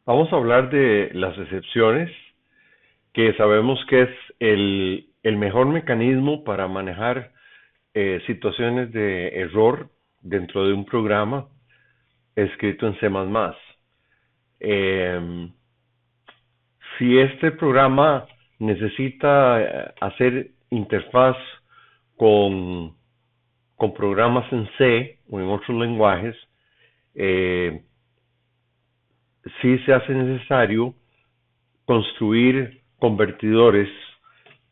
Vamos a hablar de las excepciones, que sabemos que es el mejor mecanismo para manejar situaciones de error dentro de un programa escrito en C++. Eh, si este programa necesita hacer interfaz con, con programas en C o en otros lenguajes, eh, sí se hace necesario construir convertidores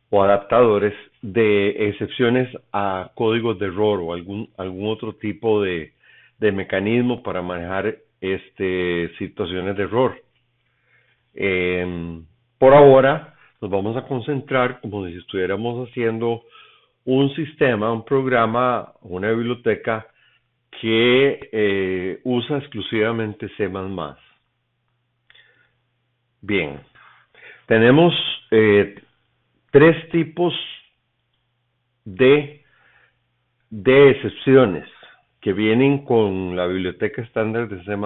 o adaptadores de excepciones a códigos de error o algún otro tipo de mecanismo para manejar situaciones de error. Por ahora nos vamos a concentrar como si estuviéramos haciendo un sistema, un programa, una biblioteca que usa exclusivamente C++. Bien, tenemos tres tipos de, de excepciones que vienen con la biblioteca estándar de C++,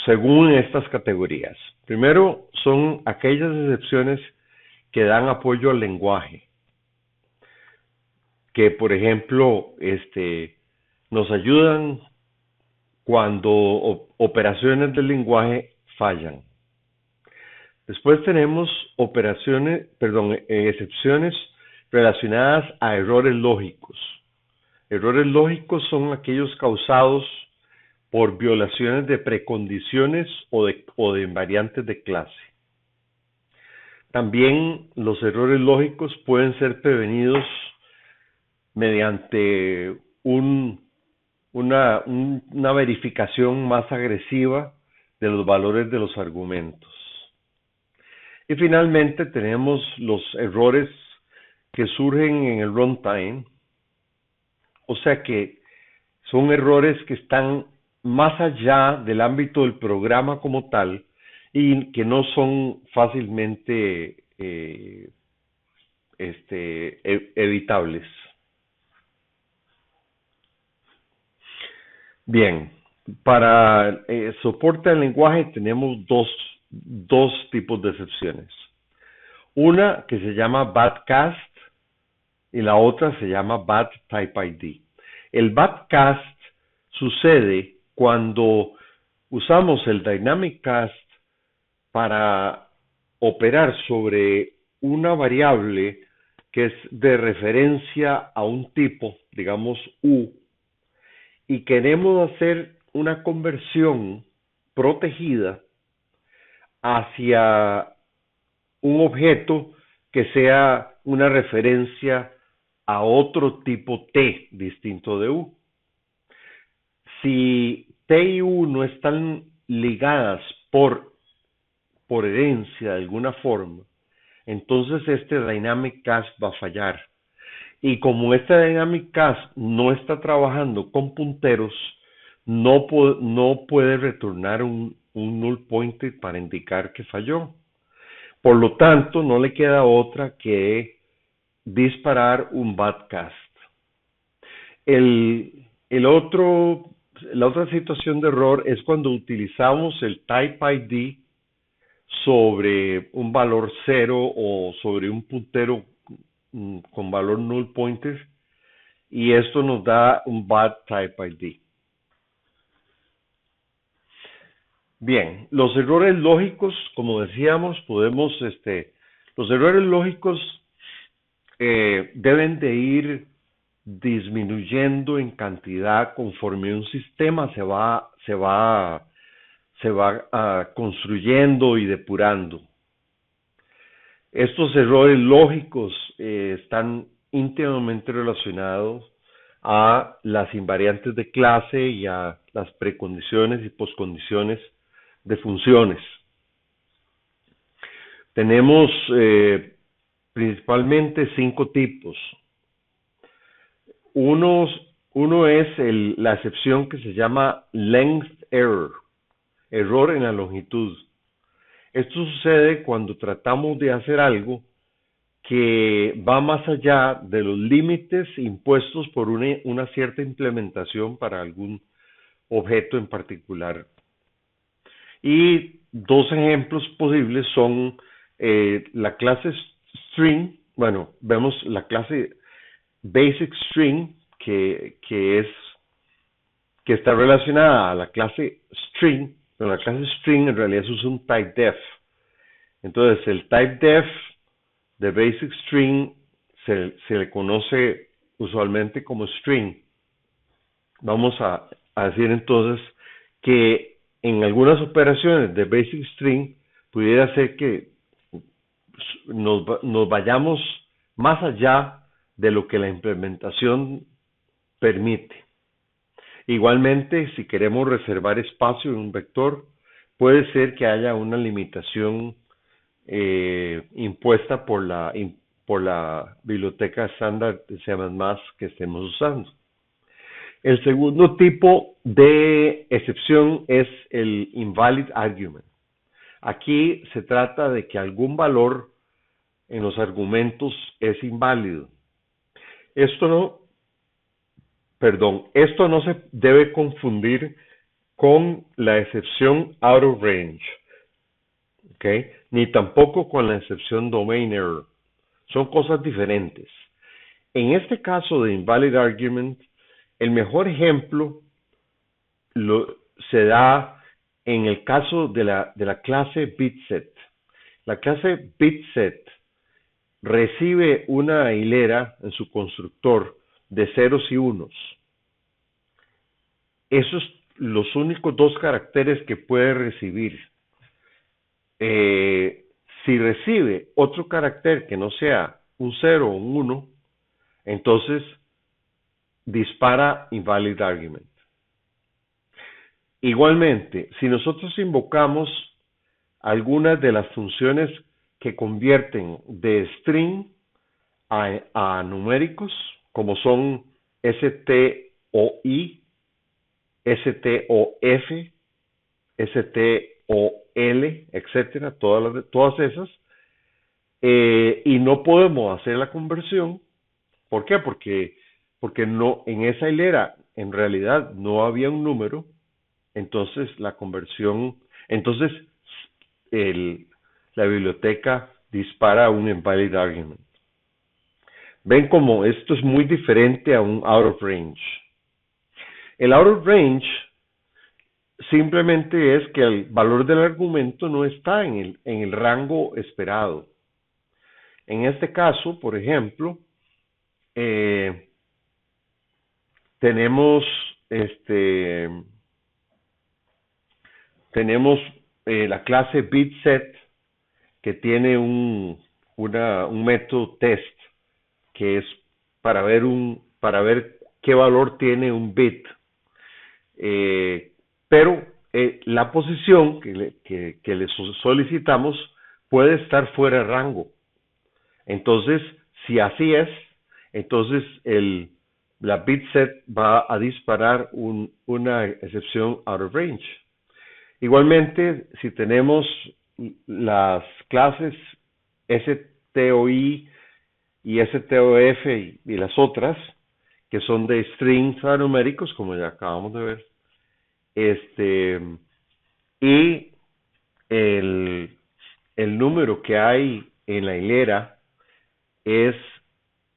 según estas categorías. Primero, son aquellas excepciones que dan apoyo al lenguaje, que por ejemplo nos ayudan cuando operaciones del lenguaje fallan. Después tenemos excepciones relacionadas a errores lógicos. Errores lógicos son aquellos causados por violaciones de precondiciones o de invariantes de clase. También los errores lógicos pueden ser prevenidos mediante una verificación más agresiva de los valores de los argumentos. Y finalmente tenemos los errores que surgen en el runtime, o sea que son errores que están más allá del ámbito del programa como tal y que no son fácilmente evitables. Bien, para soporte al lenguaje tenemos dos tipos de excepciones. Una que se llama bad cast y la otra se llama bad type ID. El bad cast sucede cuando usamos el dynamic cast para operar sobre una variable que es de referencia a un tipo, digamos U, y queremos hacer una conversión protegida hacia un objeto que sea una referencia a otro tipo T distinto de U. Si T y U no están ligadas por herencia de alguna forma, entonces este dynamic cast va a fallar. Y como este dynamic cast no está trabajando con punteros, no puede retornar un null pointer para indicar que falló. Por lo tanto, no le queda otra que disparar un bad cast. La otra situación de error es cuando utilizamos el type ID sobre un valor 0 o sobre un puntero con valor null pointer, y esto nos da un bad type ID. Bien, los errores lógicos, como decíamos, los errores lógicos deben de ir disminuyendo en cantidad conforme un sistema se va construyendo y depurando. Estos errores lógicos están íntimamente relacionados a las invariantes de clase y a las precondiciones y poscondiciones de funciones. Tenemos principalmente 5 tipos. Uno es la excepción que se llama length error, error en la longitud. Esto sucede cuando tratamos de hacer algo que va más allá de los límites impuestos por una cierta implementación para algún objeto en particular. Y dos ejemplos posibles son la clase string, bueno, vemos la clase basic string que está relacionada a la clase string, pero la clase string en realidad es un type def. Entonces el type def de basic string se le conoce usualmente como string. Vamos a decir entonces que en algunas operaciones de basic string pudiera ser que nos vayamos más allá de lo que la implementación permite. Igualmente, si queremos reservar espacio en un vector, puede ser que haya una limitación impuesta por la biblioteca estándar de C++ que estemos usando. El segundo tipo de excepción es el invalid argument. Aquí se trata de que algún valor en los argumentos es inválido. Esto no se debe confundir con la excepción out of range, ¿okay? Ni tampoco con la excepción domain error. Son cosas diferentes. En este caso de invalid argument, el mejor ejemplo se da en el caso de la clase bitset. La clase bitset recibe una hilera en su constructor de ceros y unos. Esos son los únicos dos caracteres que puede recibir. Si recibe otro carácter que no sea un 0 o un 1, entonces dispara invalid argument. Igualmente, si nosotros invocamos algunas de las funciones que convierten de string a numéricos, como son STOI, STOF, STOL, etcétera, todas esas, y no podemos hacer la conversión. ¿Por qué? Porque no, en esa hilera en realidad no había un número, entonces la conversión, entonces la biblioteca dispara un invalid argument. Ven como esto es muy diferente a un out of range. El out of range simplemente es que el valor del argumento no está en el rango esperado. En este caso, por ejemplo, tenemos la clase bitset que tiene un método test que es para ver qué valor tiene un bit, pero la posición que le solicitamos puede estar fuera de rango. Entonces, si así es, entonces la bitset va a disparar una excepción out of range. Igualmente, si tenemos las clases STOI y STOF y las otras, que son de strings numéricos, como ya acabamos de ver, y el número que hay en la hilera es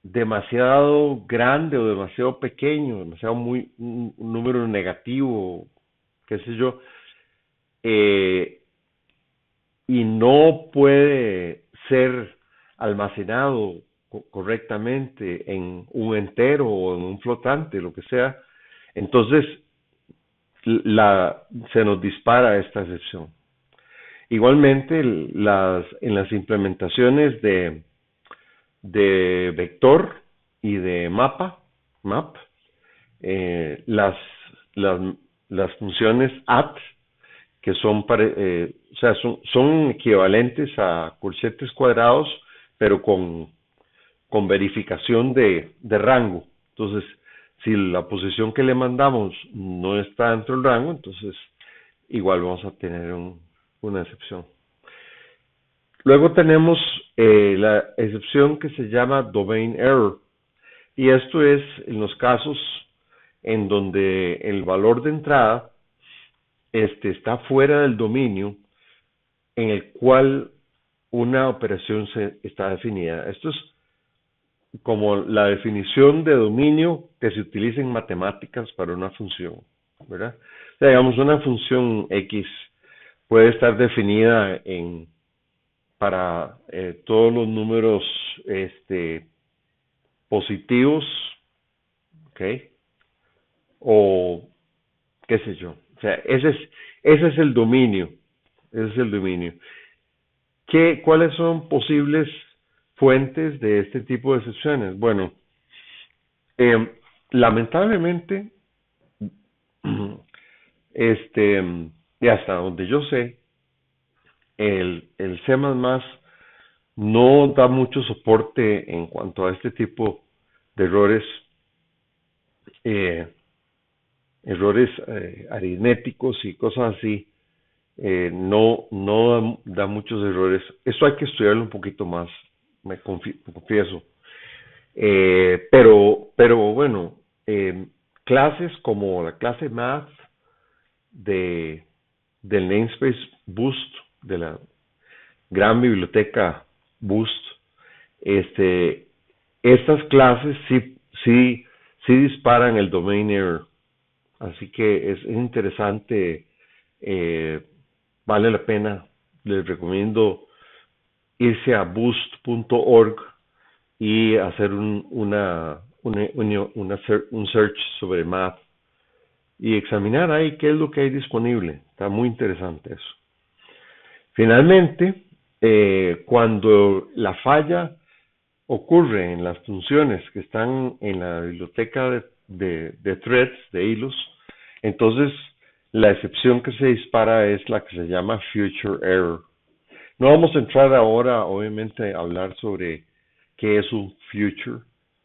demasiado grande o demasiado pequeño, demasiado un número negativo, qué sé yo, y no puede ser almacenado correctamente en un entero o en un flotante, lo que sea, entonces se nos dispara esta excepción. Igualmente, en las implementaciones de vector y de map, las funciones at, que son son equivalentes a corchetes cuadrados, pero con verificación de rango. Entonces, si la posición que le mandamos no está dentro del rango, entonces igual vamos a tener una excepción. Luego tenemos la excepción que se llama domain error, y esto es en los casos en donde el valor de entrada está fuera del dominio en el cual una operación está definida. Esto es como la definición de dominio que se utiliza en matemáticas para una función, ¿verdad? O sea, digamos, una función X puede estar definida para todos los números positivos, ¿ok? O qué sé yo. O sea, ese es el dominio. Ese es el dominio. ¿Cuáles son posibles fuentes de este tipo de excepciones? Bueno, lamentablemente, y hasta donde yo sé, el C++ no da mucho soporte en cuanto a este tipo de errores, eh, aritméticos y cosas así. No da muchos errores. Esto hay que estudiarlo un poquito más, me confieso. Pero bueno, clases como la clase Math de, del namespace Boost, de la gran biblioteca Boost, estas clases sí disparan el domain error. Así que es interesante, eh, vale la pena, les recomiendo irse a boost.org y hacer un search sobre math y examinar ahí qué es lo que hay disponible. Está muy interesante eso. Finalmente, cuando la falla ocurre en las funciones que están en la biblioteca de threads, de hilos, entonces la excepción que se dispara es la que se llama future error. No vamos a entrar ahora, obviamente, a hablar sobre qué es un future,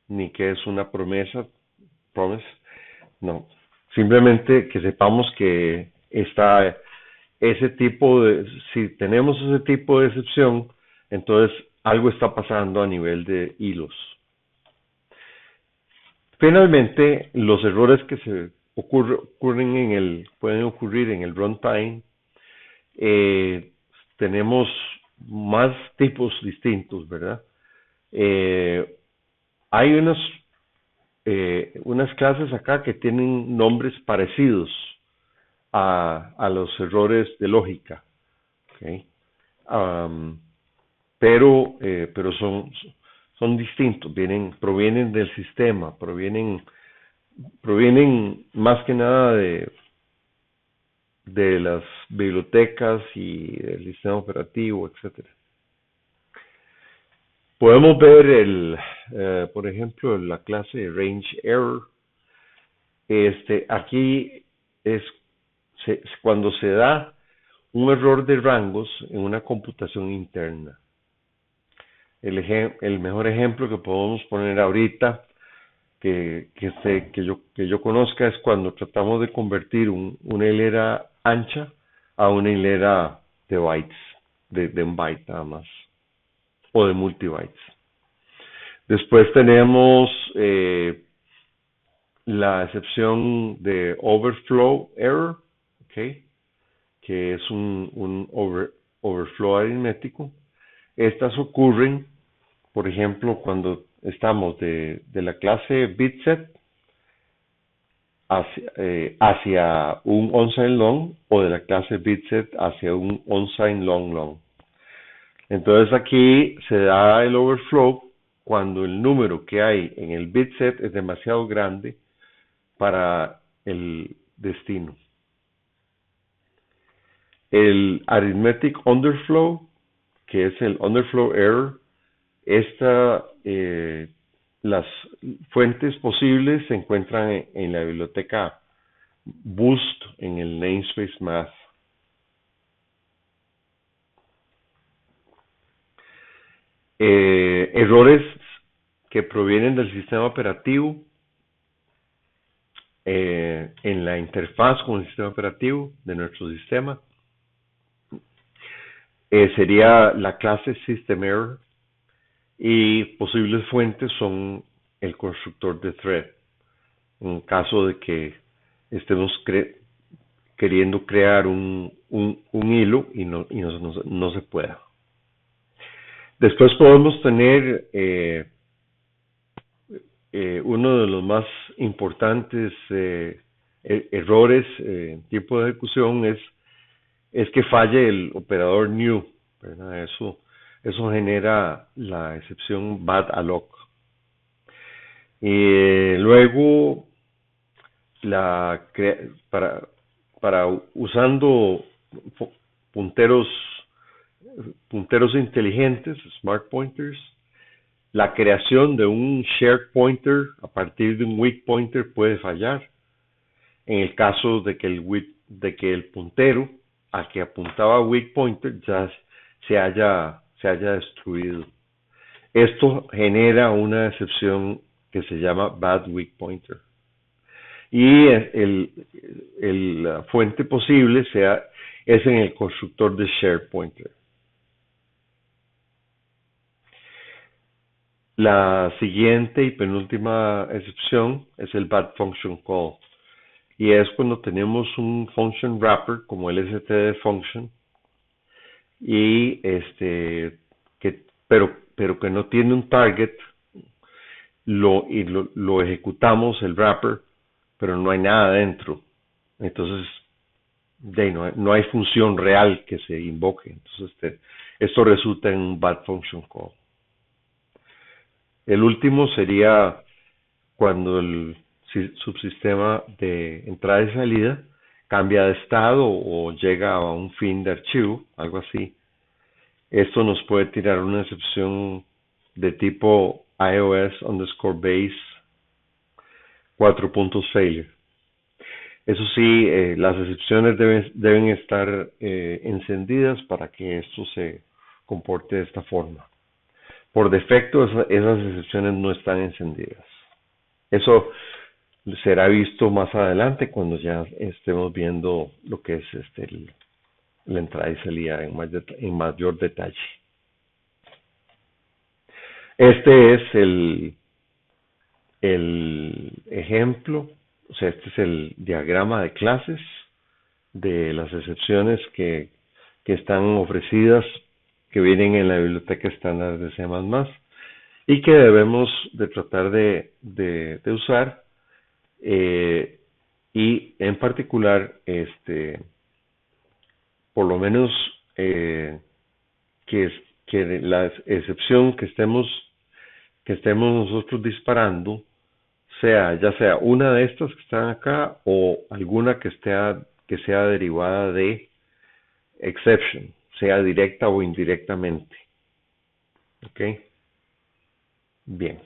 ni qué es una promise, no. Simplemente que sepamos que está si tenemos ese tipo de excepción, entonces algo está pasando a nivel de hilos. Finalmente, los errores que pueden ocurrir en el runtime, tenemos más tipos distintos, ¿verdad? Hay unas clases acá que tienen nombres parecidos a los errores de lógica, ¿okay? Um, pero son distintos, provienen del sistema, provienen más que nada de las bibliotecas y del sistema operativo, etcétera. Podemos ver por ejemplo, la clase range error. Aquí es cuando se da un error de rangos en una computación interna. El mejor ejemplo que podemos poner ahorita que yo conozca es cuando tratamos de convertir una hilera ancha a una hilera de bytes, de un byte nada más, o de multibytes. Después tenemos la excepción de overflow error, ¿okay? Que es un overflow aritmético. Estas ocurren, por ejemplo, cuando estamos de la clase bitset hacia un unsigned long, o de la clase bitset hacia un unsigned long long. Entonces aquí se da el overflow cuando el número que hay en el bitset es demasiado grande para el destino. El arithmetic underflow, que es el underflow error, las fuentes posibles se encuentran en la biblioteca Boost en el namespace Math. Errores que provienen del sistema operativo, en la interfaz con el sistema operativo de nuestro sistema, sería la clase system error, y posibles fuentes son el constructor de thread, en caso de que estemos queriendo crear un hilo y no se pueda. Después podemos tener uno de los más importantes errores en tiempo de ejecución es que falle el operador new, ¿verdad? Eso genera la excepción bad alloc. Luego, para usando punteros inteligentes, smart pointers, la creación de un shared pointer a partir de un weak pointer puede fallar en el caso de que el puntero al que apuntaba weak pointer ya se haya destruido. Esto genera una excepción que se llama bad weak pointer. Y la fuente posible es en el constructor de shared pointer. La siguiente y penúltima excepción es el bad function call. Y es cuando tenemos un function wrapper como el std function y pero que no tiene un target, lo ejecutamos el wrapper, pero no hay nada dentro. Entonces no hay función real que se invoque. Entonces esto resulta en un bad function call. El último sería cuando el subsistema de entrada y salida cambia de estado o llega a un fin de archivo, algo así. Esto nos puede tirar una excepción de tipo iOS_base 4 puntos failure. Eso sí, las excepciones deben estar encendidas para que esto se comporte de esta forma. Por defecto, esas excepciones no están encendidas. Eso será visto más adelante cuando ya estemos viendo lo que es la entrada y salida en mayor detalle. Este es el ejemplo, o sea, este es el diagrama de clases de las excepciones que están ofrecidas, que vienen en la biblioteca estándar de C++ y que debemos de tratar de usar, y en particular por lo menos que la excepción que estemos nosotros disparando ya sea una de estas que están acá o alguna que sea derivada de exception, sea directa o indirectamente. ¿Ok? Bien.